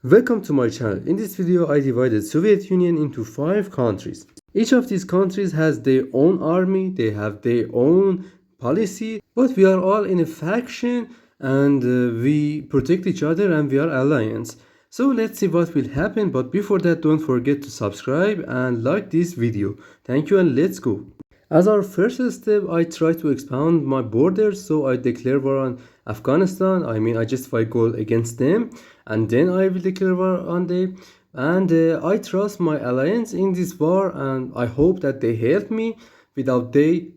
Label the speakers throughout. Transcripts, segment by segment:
Speaker 1: Welcome to my channel. In this video I divided Soviet Union into 5 countries. Each of these countries has their own army, they have their own policy, but we are all in a faction and we protect each other and we are alliance. So let's see what will happen, but before that don't forget to subscribe and like this video. Thank you and let's go. As our first step, I try to expand my borders, so I declare war on Afghanistan. I justify goal against them, and then I will declare war on them. And I trust my alliance in this war, and I hope that they help me. Without they,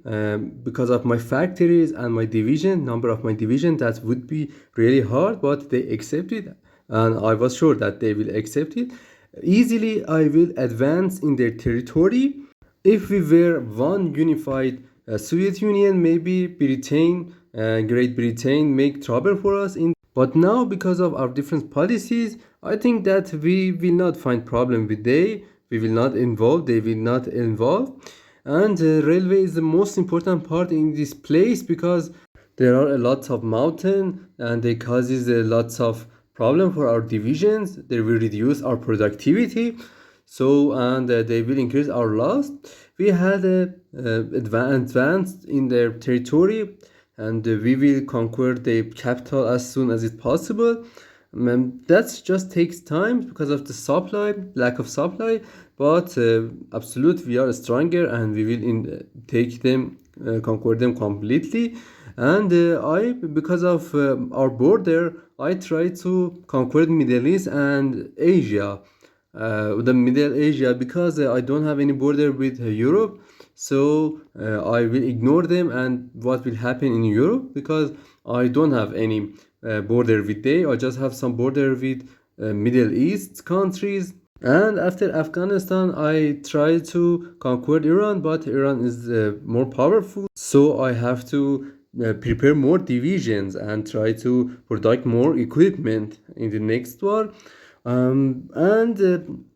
Speaker 1: because of my factories and my division, number of my division, that would be really hard, but they accept it, and I was sure that they will accept it. Easily, I will advance in their territory. If we were one unified Soviet Union, maybe Britain, Great Britain make trouble for us. But now, because of our different policies, I think that we will not find problem with they. We will not involve. They will not involve. And railway is the most important part in this place because there are a lot of mountain and they causes a lots of problem for our divisions. They will reduce our productivity. So and they will increase our loss. We had advanced in their territory, and we will conquer the capital as soon as it's possible. That just takes time because of the supply, lack of supply. But absolute, we are stronger, and we will take them, conquer them completely. And because of our border, I try to conquer Middle East and Asia, the Middle Asia, because I don't have any border with Europe, so I will ignore them. And what will happen in Europe, because I don't have any border with they, I just have some border with Middle East countries. And after Afghanistan, I try to conquer Iran, but Iran is more powerful, so I have to prepare more divisions and try to produce more equipment in the next war. And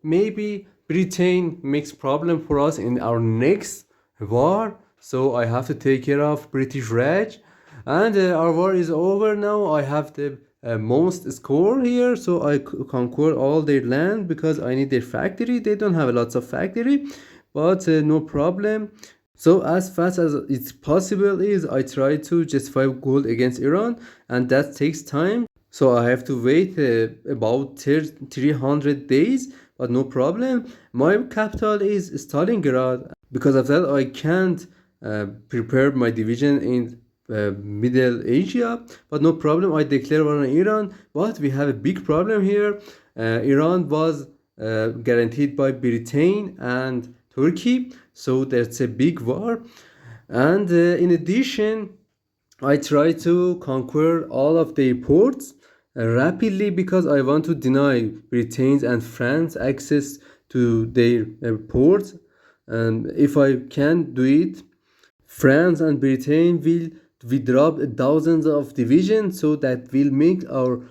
Speaker 1: maybe Britain makes problem for us in our next war, so I have to take care of British Raj. And our war is over now. I have the most score here, so I conquer all their land because I need their factory. They don't have lots of factory, but no problem. So as fast as it's possible is I try to justify gold against Iran, and that takes time. So I have to wait about 300 days, but no problem. My capital is Stalingrad. Because of that, I can't prepare my division in Middle Asia, but no problem. I declare war on Iran, but we have a big problem here. Iran was guaranteed by Britain and Turkey, so that's a big war. And in addition, I try to conquer all of the ports rapidly because I want to deny Britain and France access to their ports. And if I can do it, France and Britain will withdraw thousands of divisions, so that will make our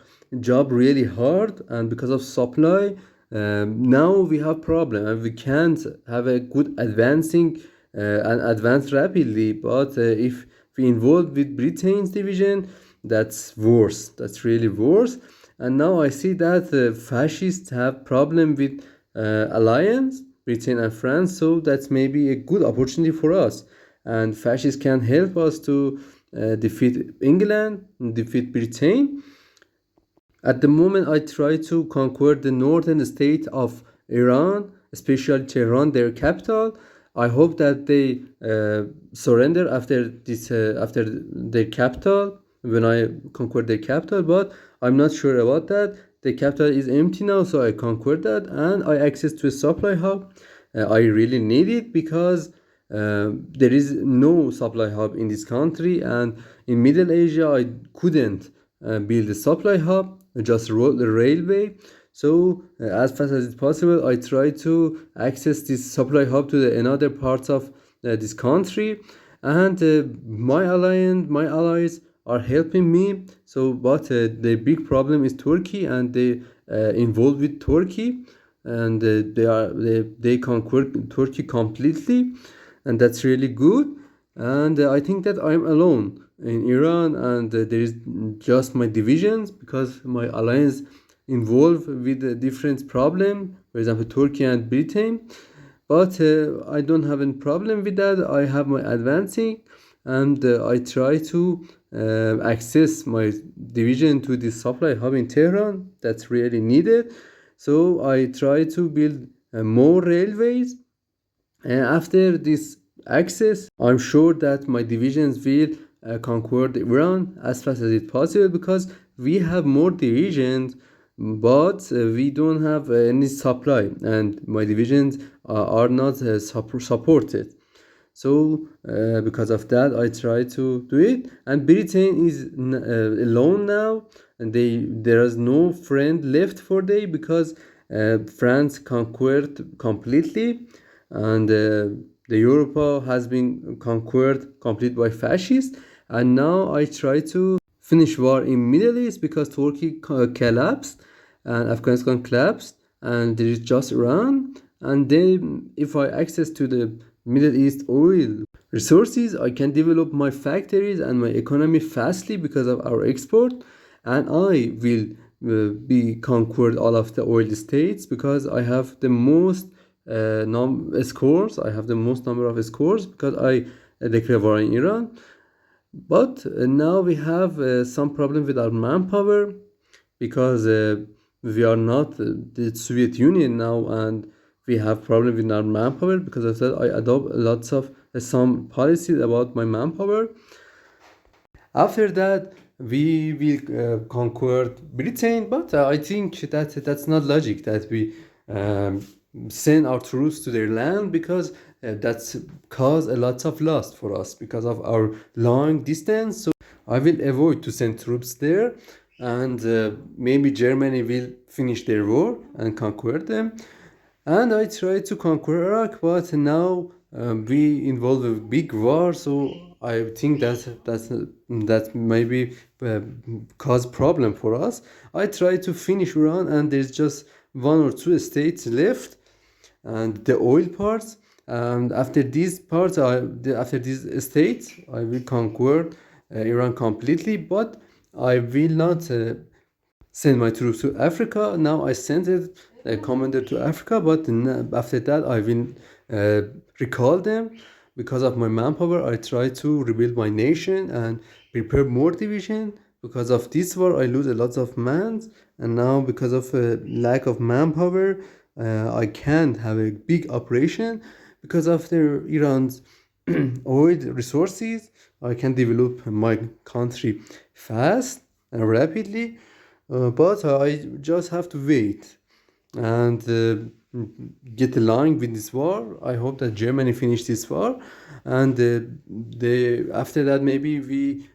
Speaker 1: job really hard. And because of supply, now we have problem and we can't have a good advancing and advance rapidly. But if we involved with Britain's division, that's worse. That's really worse. And now I see that fascists have problem with alliance, Britain and France. So that's maybe a good opportunity for us. And fascists can help us to defeat England, defeat Britain. At the moment, I try to conquer the northern state of Iran, especially Tehran, their capital. I hope that they surrender after this, after their capital, when I conquer their capital. But I'm not sure about that. The capital is empty now, so I conquer that, and I access to a supply hub. I really need it because there is no supply hub in this country, and in Middle Asia I couldn't build a supply hub, just road the railway. So as fast as it's possible, I try to access this supply hub to the another parts of this country. And my allies are helping me. So but the big problem is Turkey, and they involved with Turkey, and they conquer Turkey completely, and that's really good. And I think that I'm alone in Iran, and there is just my divisions because my alliance involved with a different problem, for example, Turkey and Britain. But I don't have any problem with that. I have my advancing, and I try to access my division to the supply hub in Tehran that's really needed. So I try to build more railways, and after this access, I'm sure that my divisions will conquer Iran as fast as it's possible, because we have more divisions, but we don't have any supply, and my divisions are not supported. So because of that, I try to do it. And Britain is alone now, and there is no friend left for they, because France conquered completely, and the Europa has been conquered complete by fascists. And now I try to finish war in Middle East, because Turkey collapsed and Afghanistan collapsed, and there is just Iran. And then if I access to the Middle East oil resources, I can develop my factories and my economy fastly because of our export, and I will be conquered all of the oil states, because I have the most scores. I have the most number of scores because I declare war in Iran. But now we have some problem with our manpower, because we are not the Soviet Union now, and we have problem with our manpower. Because of that, I adopt lots of some policies about my manpower. After that, we will conquer Britain, but I think that that's not logic that we send our troops to their land, because that's cause a lot of loss for us because of our long distance. So I will avoid to send troops there, and maybe Germany will finish their war and conquer them. And I tried to conquer Iraq, but now we involved a big war, so I think that maybe cause problem for us. I tried to finish Iran, and there's just one or two states left, and the oil parts. And after these parts, after these states, I will conquer Iran completely, but I will not send my troops to Africa. Now I sent a commander to Africa, but after that I will recall them. Because of my manpower, I try to rebuild my nation and prepare more division. Because of this war, I lose a lot of men, and now because of lack of manpower, I can't have a big operation. Because of Iran's oil resources, I can develop my country fast and rapidly. But I just have to wait and get aligned with this war. I hope that Germany finish this war, and after that maybe we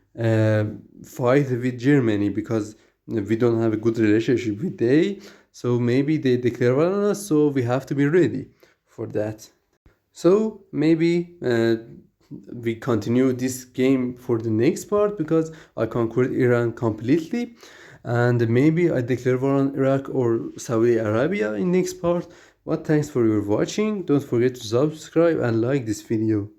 Speaker 1: fight with Germany, because we don't have a good relationship with they. So maybe they declare war on us. So we have to be ready for that. So maybe we continue this game for the next part, because I conquered Iran completely, and maybe I declare war on Iraq or Saudi Arabia in next part. But thanks for your watching. Don't forget to subscribe and like this video.